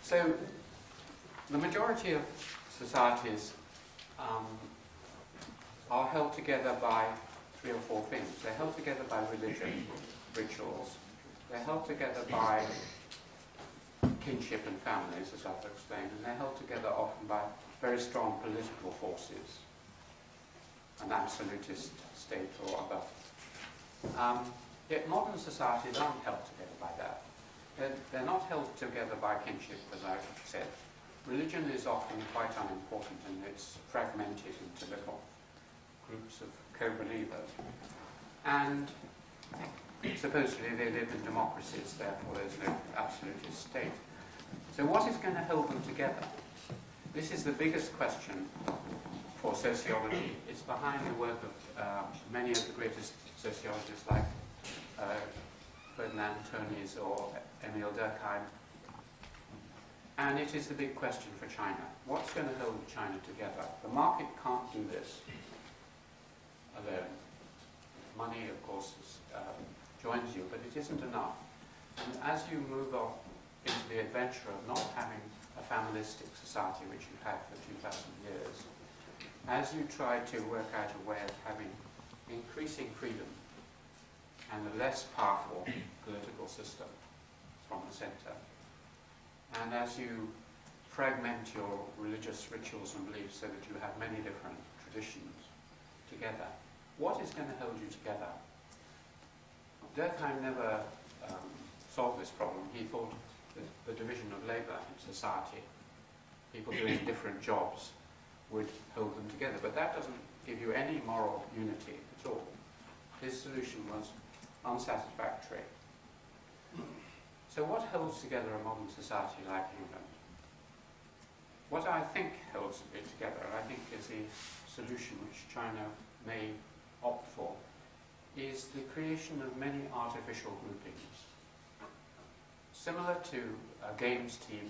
So, the majority of societies are held together by 3 or 4 things. They're held together by religion, rituals. They're held together by kinship and families, as I've explained, and they're held together often by very strong political forces, an absolutist state or other. Yet modern societies aren't held together by that. They're not held together by kinship, as I've said. Religion is often quite unimportant, and it's fragmented into little groups of co-believers. And supposedly they live in democracies, therefore there's no absolutist state. So what is going to hold them together? This is the biggest question for sociology. It's behind the work of many of the greatest sociologists like Ferdinand Tönnies or Emile Durkheim. And it is the big question for China. What's going to hold China together? The market can't do this alone. Money, of course, joins you, but it isn't enough. And as you move on into the adventure of not having a familistic society, which you've had for 2,000 years, as you try to work out a way of having increasing freedom and a less powerful political system from the center, and as you fragment your religious rituals and beliefs so that you have many different traditions together, what is going to hold you together? Durkheim never solved this problem. He thought that the division of labour in society, people doing different jobs, would hold them together. But that doesn't give you any moral unity at all. His solution was unsatisfactory. So what holds together a modern society like England? What I think holds it together, I think, is the solution which China may opt for, is the creation of many artificial groupings, similar to a games team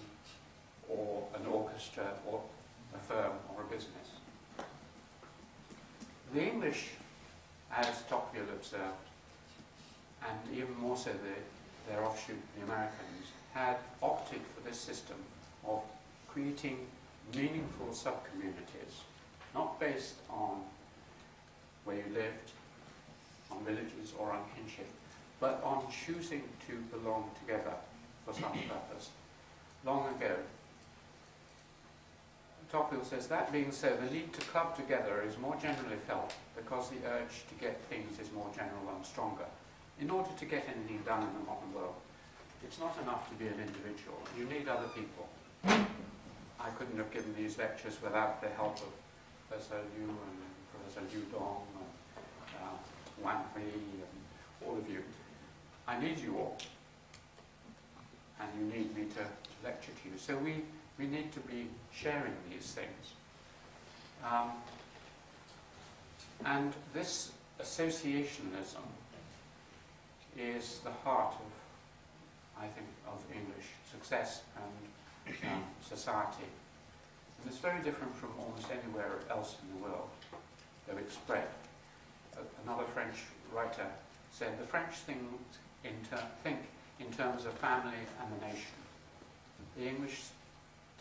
or an orchestra or a firm or a business. The English, as Tocqueville observed, and even more so their offshoot, the Americans, had opted for this system of creating meaningful sub-communities, not based on where you lived, on villages or on kinship, but on choosing to belong together for some purpose. Long ago, Tocqueville says, that being so, the need to club together is more generally felt because the urge to get things is more general and stronger. In order to get anything done in the modern world, it's not enough to be an individual. You need other people. I couldn't have given these lectures without the help of Professor Liu and Professor Liu Dong and Wang Hui and all of you. I need you all. And you need me to lecture to you. So we need to be sharing these things. And this associationism is the heart of, I think, of English success and society. And it's very different from almost anywhere else in the world, though it's spread. Another French writer said, the French think in terms of family and the nation. The English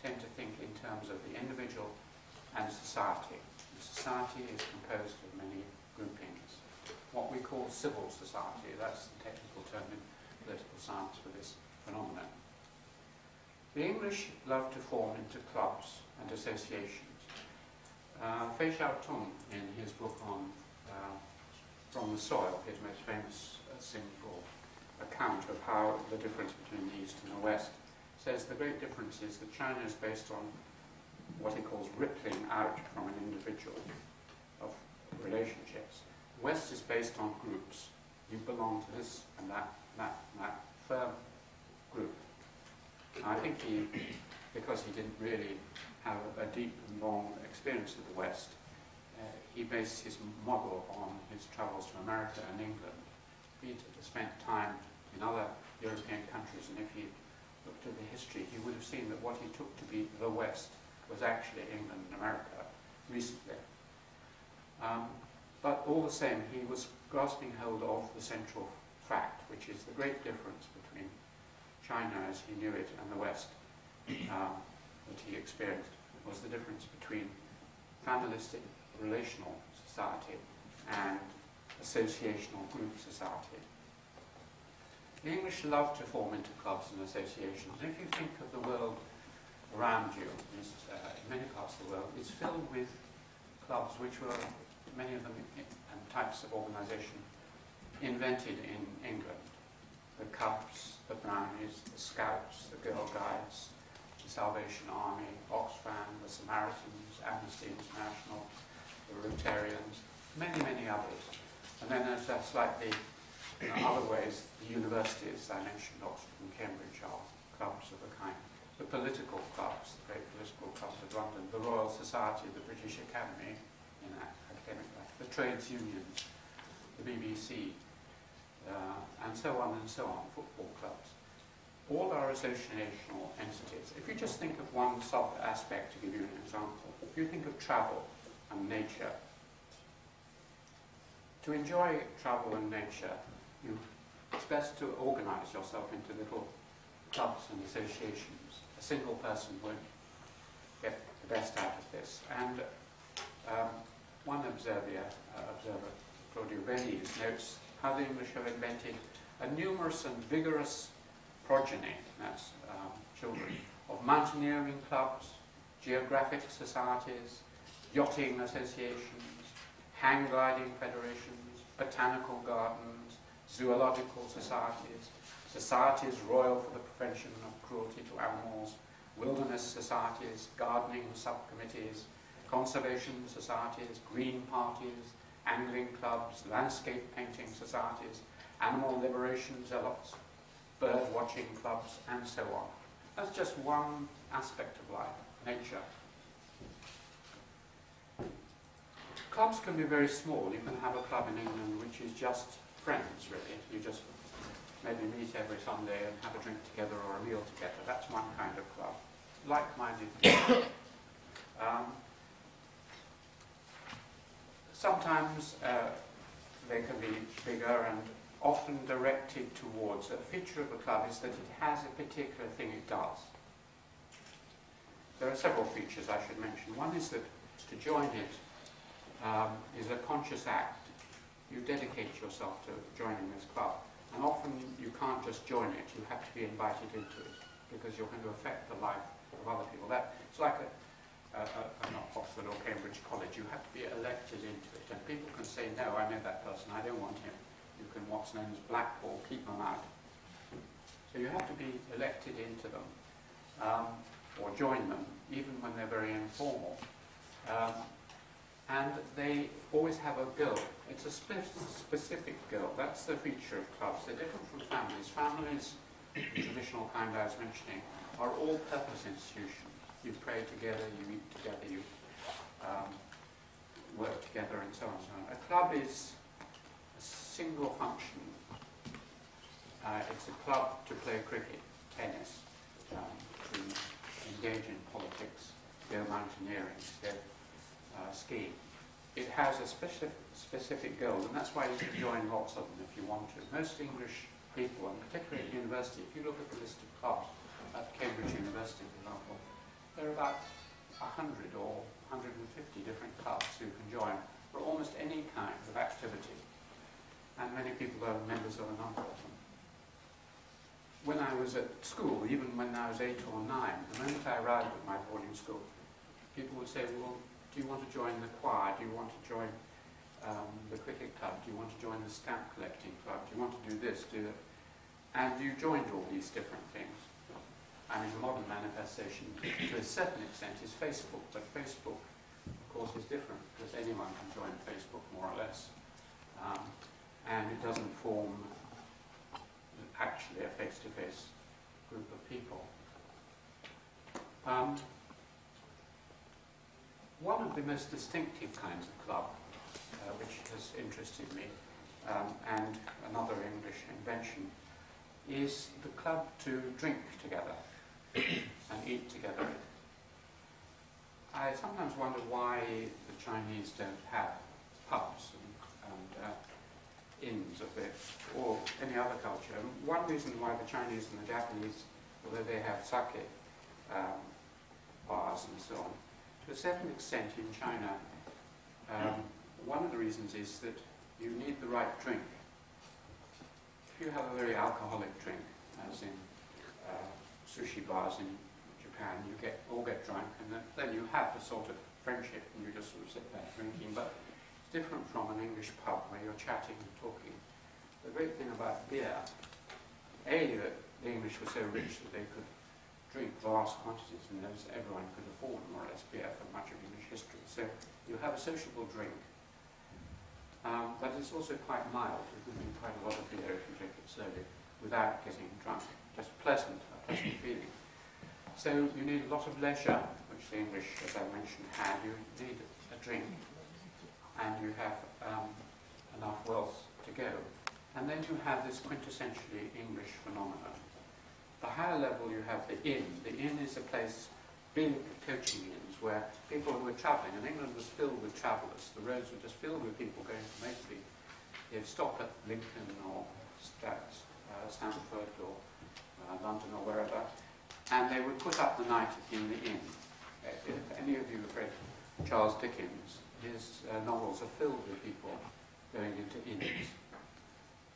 tend to think in terms of the individual and society. And society is composed of many groupings. What we call civil society, that's the technical term in political science for this phenomenon. The English love to form into clubs and associations. Fei Xiaotong, in his book on From the Soil, his most famous single account of how the difference between the East and the West, says the great difference is that China is based on what he calls rippling out from an individual of relationships. The West is based on groups. You belong to this and that firm group. I think because he didn't really have a deep and long experience of the West, he based his model on his travels to America and England. He'd spent time in other European countries, and if he looked at the history, he would have seen that what he took to be the West was actually England and America recently. But all the same, he was grasping hold of the central fact, which is the great difference between China as he knew it and the West, that he experienced was the difference between familistic relational society and associational group society. The English love to form into clubs and associations. And if you think of the world around you, in many parts of the world, it's filled with clubs which were, many of them, and types of organisation invented in England. The Cubs, the Brownies, the Scouts, the Girl Guides, the Salvation Army, Oxfam, the Samaritans, Amnesty International, the Rotarians, many, many others. And then there's slightly other ways, the universities I mentioned, Oxford and Cambridge, are clubs of a kind. The political clubs, the great political clubs of London, the Royal Society, the British Academy in academic life, the trades unions, the BBC, and so on, football clubs. All are associational entities. If you just think of one sub-aspect, to give you an example, if you think of travel and nature, to enjoy travel and nature, it's best to organise yourself into little clubs and associations. A single person won't get the best out of this. And one observer, Claudio Venice, notes how the English have invented a numerous and vigorous progeny, that's children, of mountaineering clubs, geographic societies, yachting associations, hang gliding federations, botanical gardens, zoological societies, societies royal for the prevention of cruelty to animals, wilderness societies, gardening subcommittees, conservation societies, green parties, angling clubs, landscape painting societies, animal liberation zealots, bird watching clubs, and so on. That's just one aspect of life, nature. Clubs can be very small. You can have a club in England which is just friends, really. You just maybe meet every Sunday and have a drink together or a meal together. That's one kind of club. Like-minded people. Sometimes they can be bigger and often directed towards. A feature of a club is that it has a particular thing it does. There are several features I should mention. One is that to join it is a conscious act. You dedicate yourself to joining this club. And often you can't just join it, you have to be invited into it, because you're going to affect the life of other people. It's like not Oxford or Cambridge College, you have to be elected into it. And people can say, no, I know that person, I don't want him. You can, what's known as blackball, keep them out. So you have to be elected into them, or join them, even when they're very informal. And they always have a goal. It's a specific goal. That's the feature of clubs. They're different from families. Families, the traditional kind I was mentioning, are all-purpose institutions. You pray together, you eat together, you work together, and so on and so on. A club is a single function. It's a club to play cricket, tennis, to engage in politics, go mountaineering, go skiing. It has a specific goal, and that's why you can join lots of them if you want to. Most English people, and particularly at university, if you look at the list of clubs at Cambridge University, for example, there are about 100 or 150 different clubs you can join for almost any kind of activity. And many people are members of a number of them. When I was at school, even when I was 8 or 9, the moment I arrived at my boarding school, people would say, well, do you want to join the choir? Do you want to join the cricket club? Do you want to join the stamp collecting club? Do you want to do this, do that? And you joined all these different things. I mean, the modern manifestation, to a certain extent, is Facebook. But Facebook, of course, is different, because anyone can join Facebook, more or less. And it doesn't form, actually, a face-to-face group of people. One of the most distinctive kinds of club, which has interested me, and another English invention, is the club to drink together and eat together. I sometimes wonder why the Chinese don't have pubs and inns of it, or any other culture. One reason why the Chinese and the Japanese, although they have sake, bars and so on. To a certain extent in China, one of the reasons is that you need the right drink. If you have a very alcoholic drink, as in sushi bars in Japan, you all get drunk, and then you have a sort of friendship, and you just sort of sit there drinking. But it's different from an English pub where you're chatting and talking. The great thing about beer, that the English were so rich that they could drink vast quantities, and everyone could afford more or less beer for much of English history. So you have a sociable drink, but it's also quite mild. You can drink quite a lot of beer if you drink it slowly without getting drunk. Just a pleasant feeling. So you need a lot of leisure, which the English, as I mentioned, had. You need a drink, and you have enough wealth to go. And then you have this quintessentially English phenomenon. The higher level you have the inn. The inn is a place, big coaching inns, where people who were travelling, and England was filled with travellers. The roads were just filled with people going from A to B. They'd stop at Lincoln or Stamford or London or wherever, and they would put up the night in the inn. If any of you have read Charles Dickens, his novels are filled with people going into inns.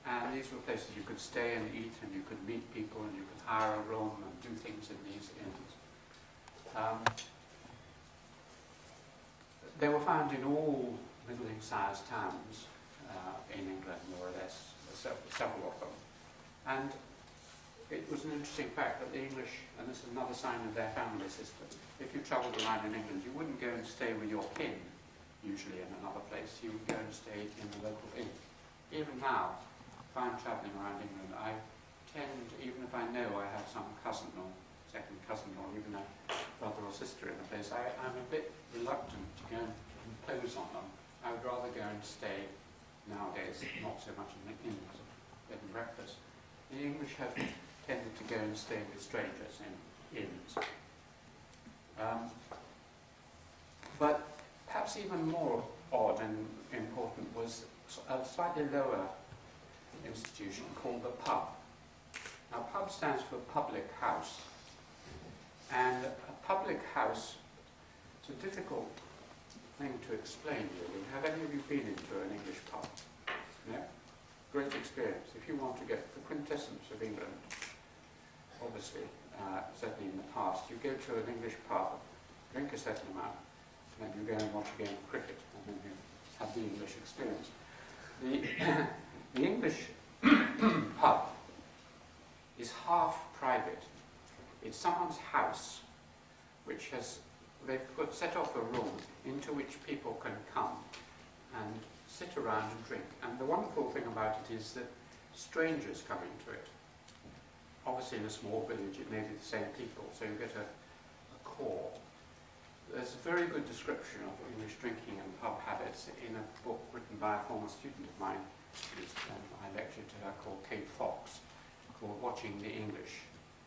And these were places you could stay and eat, and you could meet people, and you could hire a room and do things in these inns. They were found in all middling-sized towns in England, more or less, several of them. And it was an interesting fact that the English, and this is another sign of their family system, if you travelled around in England, you wouldn't go and stay with your kin, usually in another place. You would go and stay in the local inn. Even now, if I'm travelling around England, I tend, even if I know I have some cousin or second cousin or even a brother or sister in a place, I'm a bit reluctant to go and impose on them. I would rather go and stay nowadays, not so much in the inns, bed and breakfast. The English have tended to go and stay with strangers in inns. But perhaps even more odd and important was a slightly lower institution called the pub. Now, pub stands for public house. And a public house, it's a difficult thing to explain, really. Have any of you been into an English pub? No? Great experience. If you want to get the quintessence of England, obviously, certainly in the past, you go to an English pub, drink a certain amount, and then you go and watch a game of cricket, and then you have the English experience. The English pub is half private. It's someone's house which they've set off a room into which people can come and sit around and drink. And the wonderful thing about it is that strangers come into it. Obviously in a small village it may be the same people, so you get a core. There's a very good description of English drinking and pub habits in a book written by a former student of mine, I lectured to her, called Kate Fox, called Watching the English.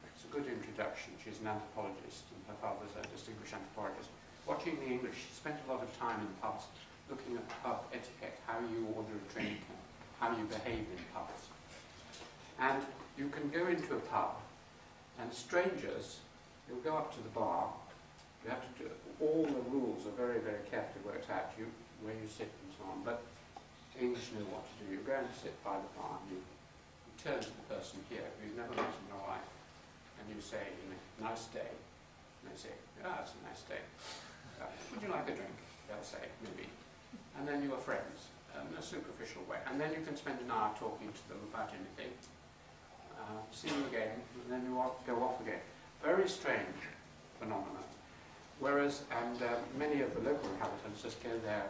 It's a good introduction. She's an anthropologist and her father's a distinguished anthropologist. Watching the English, she spent a lot of time in pubs looking at pub etiquette, how you order a drink and how you behave in pubs. And you can go into a pub and strangers, you'll go up to the bar, you have to do, all the rules are very, very carefully worked out, where you sit and so on, but the English know what to do. You go and sit by the bar and you turn to the person here who you've never met in your life and you say, nice day. And they say, it's a nice day. Would you like a drink? They'll say, maybe. And then you are friends in a superficial way. And then you can spend an hour talking to them about anything. See you again, and then you go off again. Very strange phenomenon. Whereas, many of the local inhabitants just go there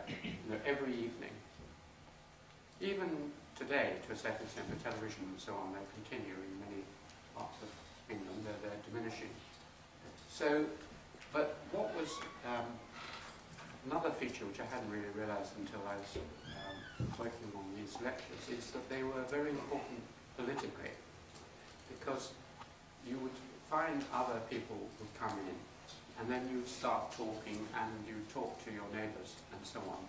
every evening. Even today, to a certain extent, the television and so on, they continue in many parts of England, they're diminishing. So, but what was another feature which I hadn't really realised until I was working on these lectures is that they were very important politically, because you would find other people would come in, and then you'd start talking, and you'd talk to your neighbours and so on,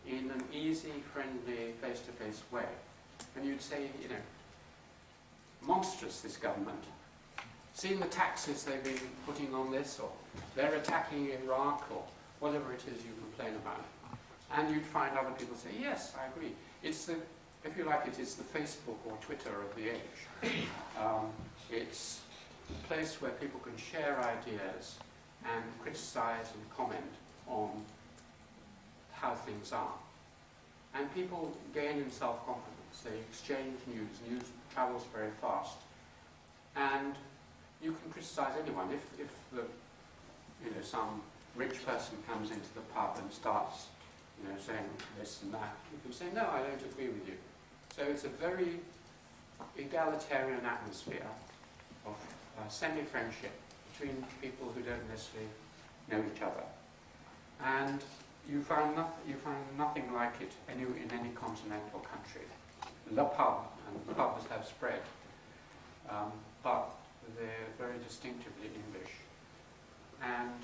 in an easy, friendly, face-to-face way. And you'd say, monstrous, this government. seen the taxes they've been putting on this, or they're attacking Iraq, or whatever it is you complain about. And you'd find other people say, yes, I agree. It's the, if you like, it is the Facebook or Twitter of the age. It's a place where people can share ideas and criticize and comment on how things are. And people gain in self-confidence. They exchange news. News travels very fast. And you can criticize anyone. If the, some rich person comes into the pub and starts saying this and that, you can say, no, I don't agree with you. So it's a very egalitarian atmosphere of semi-friendship between people who don't necessarily know each other. And you find nothing like it in any continental country. The pub, and the pubs have spread, but they're very distinctively English. And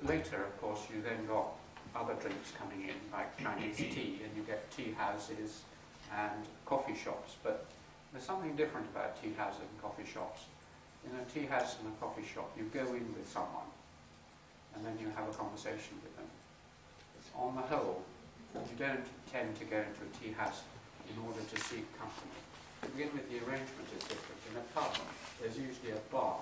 later, of course, you then got other drinks coming in, like Chinese tea, and you get tea houses and coffee shops. But there's something different about tea houses and coffee shops. In a tea house and a coffee shop, you go in with someone, and then you have a conversation with them. On the whole, you don't tend to go into a tea house in order to seek company. To begin with, the arrangement is different. In a pub, there's usually a bar,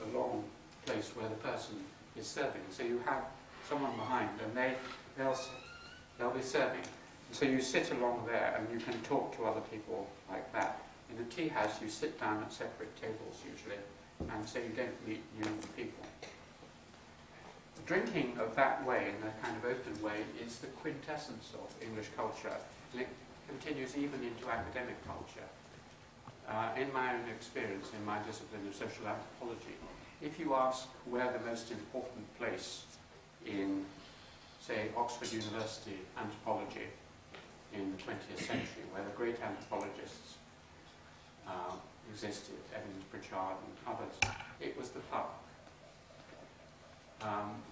a long place where the person is serving. So you have someone behind, and they'll be serving. So you sit along there, and you can talk to other people like that. In a tea house, you sit down at separate tables usually, and so you don't meet new people. Drinking of that way, in a kind of open way, is the quintessence of English culture, and it continues even into academic culture. In my own experience, in my discipline of social anthropology, if you ask where the most important place in, say, Oxford University anthropology in the 20th century, where the great anthropologists existed, Evans, Pritchard and others, it was the pub.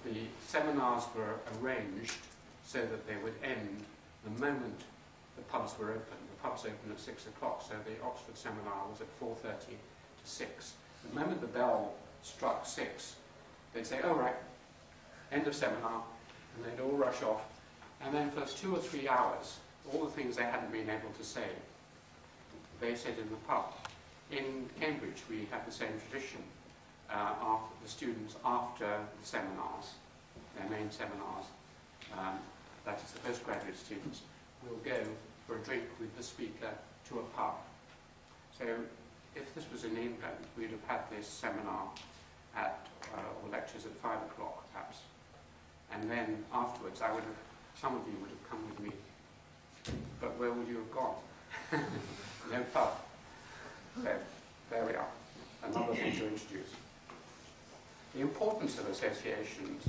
The seminars were arranged so that they would end the moment the pubs were open. The pubs opened at 6 o'clock, so the Oxford seminar was at 4:30 to 6. The moment the bell struck 6, they'd say, oh right, end of seminar, and they'd all rush off. And then for 2 or 3 hours, all the things they hadn't been able to say, they said in the pub. In Cambridge, we have the same tradition. After the students, after the seminars, their main seminars, that is the postgraduate students, will go for a drink with the speaker to a pub. So if this was in England, we'd have had this seminar at, or lectures at 5 o'clock perhaps. And then afterwards, some of you would have come with me. But where would you have gone? No pub. So there we are, another thing to introduce. The importance of associations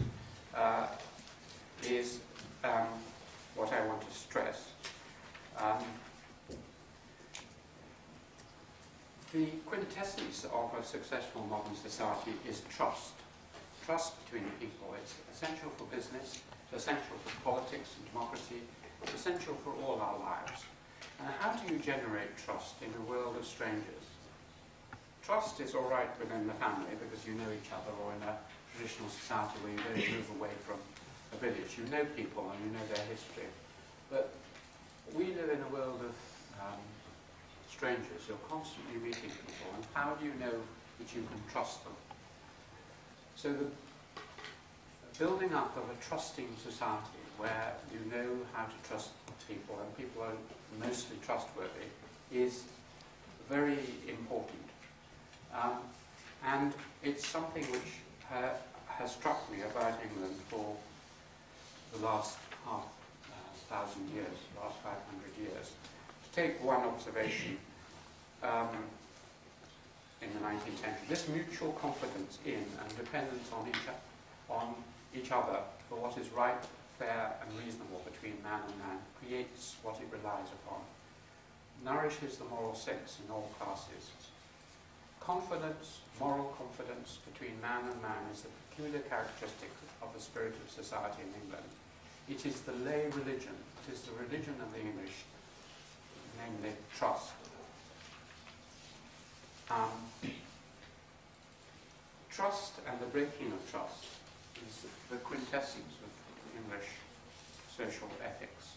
is what I want to stress. The quintessence of a successful modern society is trust. Trust between people. It's essential for business, it's essential for politics and democracy, it's essential for all our lives. And how do you generate trust in a world of strangers? Trust is all right within the family because you know each other, or in a traditional society where you don't move away from a village. You know people and you know their history. But we live in a world of strangers. You're constantly meeting people, and how do you know that you can trust them? So the building up of a trusting society where you know how to trust people and people are mostly trustworthy is very important. And it's something which has struck me about England for the last thousand years, last 500 years. To take one observation in the 19th century, this mutual confidence in and dependence on each other for what is right, fair and reasonable between man and man creates what it relies upon, nourishes the moral sense in all classes. Confidence, moral confidence between man and man is the peculiar characteristic of the spirit of society in England. It is the lay religion, it is the religion of the English, namely trust. trust and the breaking of trust is the quintessence of English social ethics.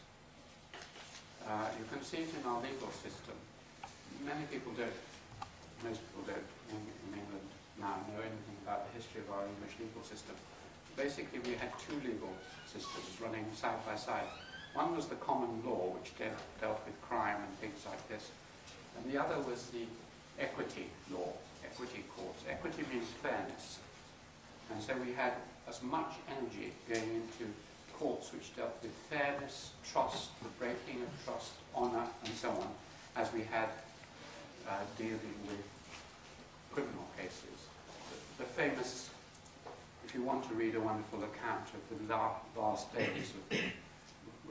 You can see it in our legal system. Many people don't, most people don't in England now know anything about the history of our English legal system. Basically, we had two legal systems running side by side. One was the common law, which dealt with crime and things like this. And the other was the equity law, equity courts. Equity means fairness. And so we had as much energy going into courts which dealt with fairness, trust, the breaking of trust, honour, and so on, as we had dealing with criminal cases. The famous, if you want to read a wonderful account of the last days of the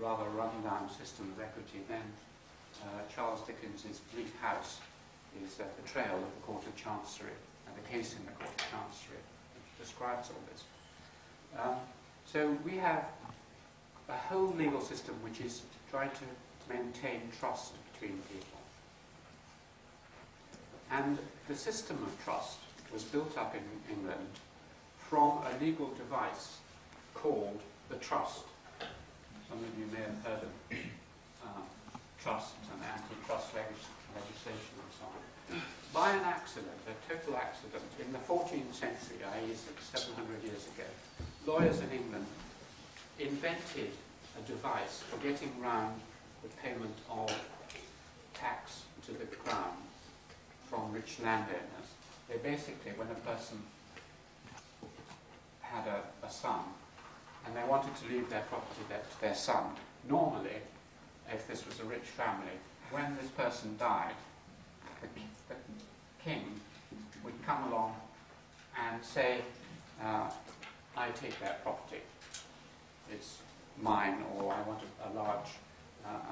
rather run-down system of equity, then Charles Dickens's Bleak House is a portrayal of the Court of Chancery and the case in the Court of Chancery, which describes all this. So we have a whole legal system which is trying to maintain trust between people. And the system of trust was built up in England from a legal device called the trust. Some of you may have heard of trusts and antitrust legislation and so on. By an accident, a total accident, in the 14th century, i.e. 700 years ago, lawyers in England invented a device for getting round the payment of tax to the crown from rich landowners. They basically, when a person had a son and they wanted to leave their property to their son, normally, if this was a rich family, when this person died, the king would come along and say, I take that property, it's mine, or I want a large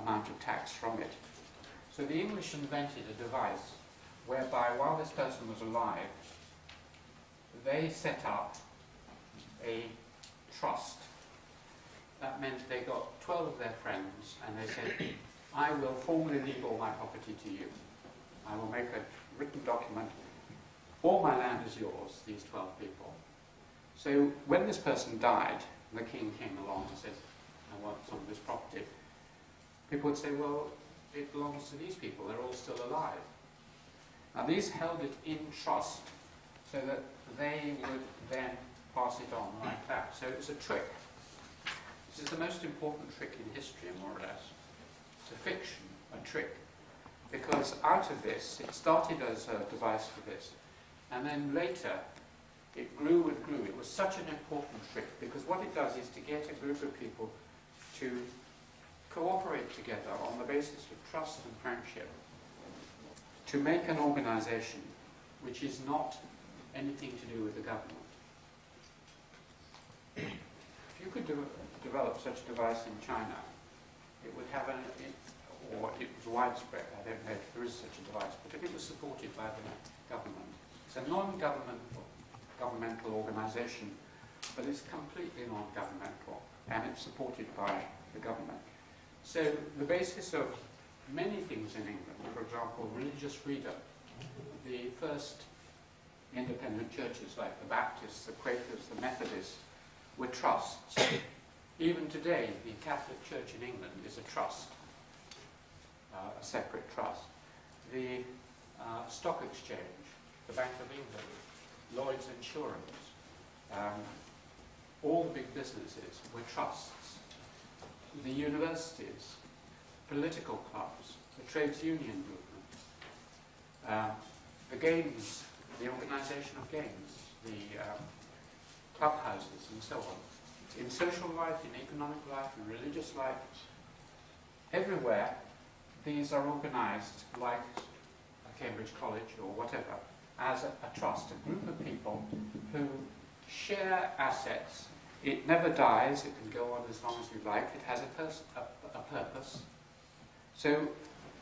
amount of tax from it. So the English invented a device whereby, while this person was alive, they set up a trust. That meant they got 12 of their friends and they said, I will formally leave all my property to you. I will make a written document. All my land is yours, these 12 people. So when this person died, the king came along and said, I want some of this property. People would say, well, it belongs to these people, they're all still alive. Now these held it in trust so that they would then pass it on like that. So it's a trick. This is the most important trick in history, more or less. It's a fiction, a trick. Because out of this, it started as a device for this, and then later it grew and grew. It was such an important trick because what it does is to get a group of people to cooperate together on the basis of trust and friendship to make an organization which is not anything to do with the government. If you could develop such a device in China, it would have or it was widespread, I don't know if there is such a device, but if it was supported by the government, it's a non-governmental organization, but it's completely non-governmental, and it's supported by the government. So the basis of many things in England, for example, religious freedom, the first independent churches like the Baptists, the Quakers, the Methodists, were trusts. Even today, the Catholic Church in England is a trust, a separate trust. The Stock Exchange, the Bank of England, Lloyd's Insurance, all the big businesses were trusts. The universities, political clubs, the trades union movement, the games, the organisation of games, the clubhouses and so on. In social life, in economic life, in religious life, everywhere these are organised like a Cambridge College or whatever, as a trust, a group of people who share assets. It never dies, it can go on as long as you like, it has a purpose. So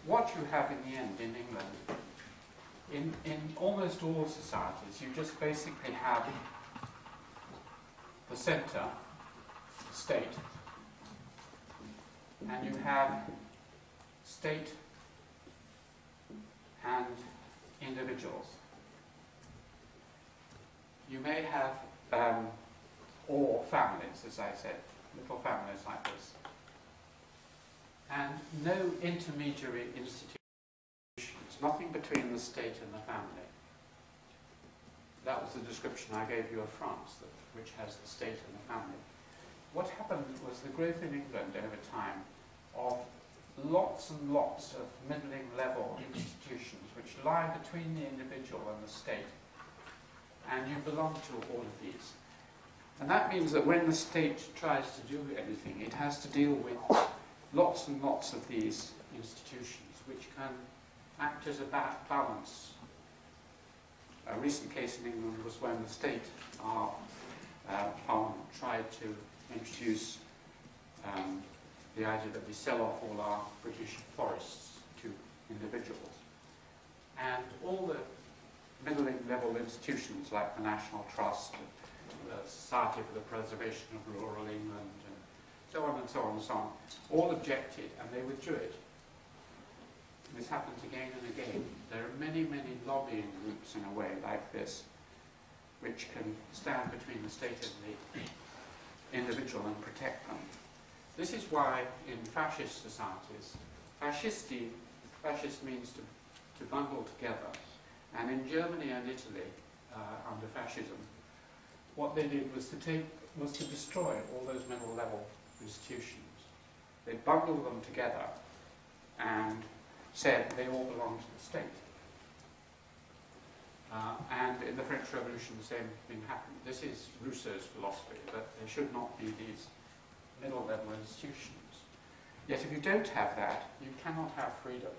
what you have in the end in England, in almost all societies, you just basically have the centre, the state, and you have state and individuals. you may have, or families, as I said, little families like this, and no intermediary institutions, nothing between the state and the family. That was the description I gave you of France, which has the state and the family. What happened was the growth in England over time of lots and lots of middling level institutions which lie between the individual and the state, and you belong to all of these. And that means that when the state tries to do anything, it has to deal with lots and lots of these institutions which can act as a balance. A recent case in England was when the state, our Parliament, tried to introduce the idea that we sell off all our British forests to individuals. And all the middling level institutions like the National Trust, the Society for the Preservation of Rural England, and so on and so on and so on, all objected and they withdrew it. This happens again and again. There are many, many lobbying groups in a way like this which can stand between the state and the individual and protect them. This is why in fascist societies, fascist means to bundle together. And in Germany and Italy, under fascism, what they did was to destroy all those middle level institutions. They bundled them together and said they all belong to the state. And in the French Revolution, the same thing happened. This is Rousseau's philosophy, that there should not be these middle-level institutions. Yet if you don't have that, you cannot have freedom.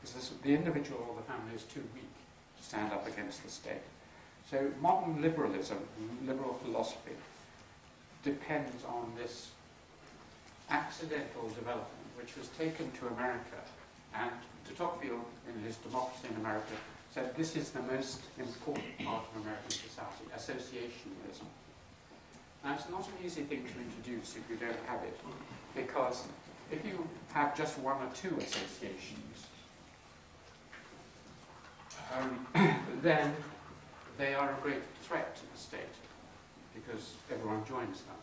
Because the individual or the family is too weak to stand up against the state. So modern liberalism, liberal philosophy, depends on this accidental development which was taken to America. And de Tocqueville, in his Democracy in America, said this is the most important part of American society, associationalism. Now, it's not an easy thing to introduce if you don't have it, because if you have just one or two associations, then they are a great threat to the state, because everyone joins them.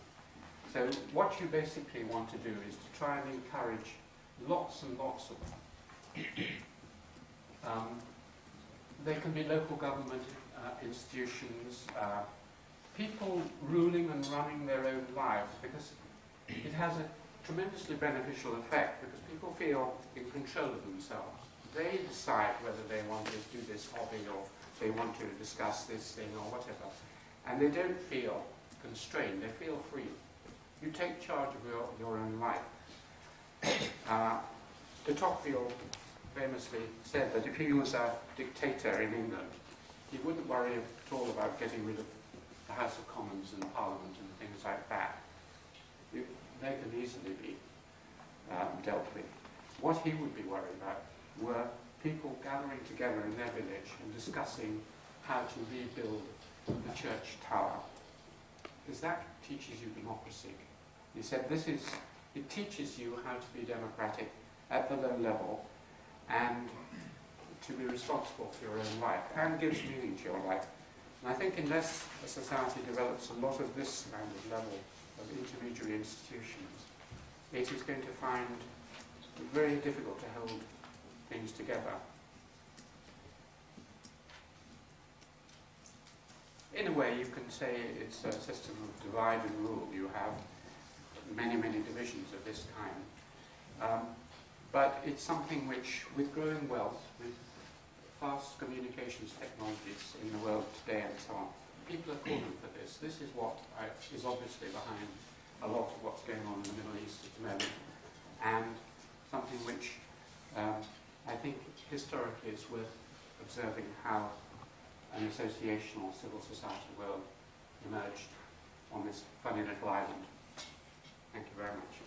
So what you basically want to do is to try and encourage lots and lots of them. They can be local government institutions, people ruling and running their own lives, because it has a tremendously beneficial effect, because people feel in control of themselves. They decide whether they want to do this hobby or they want to discuss this thing or whatever. And they don't feel constrained, they feel free. You take charge of your own life. De Tocqueville famously said that if he was a dictator in England, he wouldn't worry at all about getting rid of the House of Commons and Parliament and things like that. They can easily be dealt with. What he would be worried about were people gathering together in their village and discussing how to rebuild the church tower. Because that teaches you democracy. He said it teaches you how to be democratic at the low level and to be responsible for your own life, and gives meaning to your life. And I think unless a society develops a lot of this kind of level of intermediary institutions, it is going to find it very difficult to hold things together. In a way, you can say it's a system of divide and rule. You have many, many divisions of this kind. But it's something which, with growing wealth, with fast communications technologies in the world today and so on, people are calling for this. This is what is obviously behind a lot of what's going on in the Middle East at the moment, and something which I think historically is worth observing how an associational civil society world emerged on this funny little island. Thank you very much.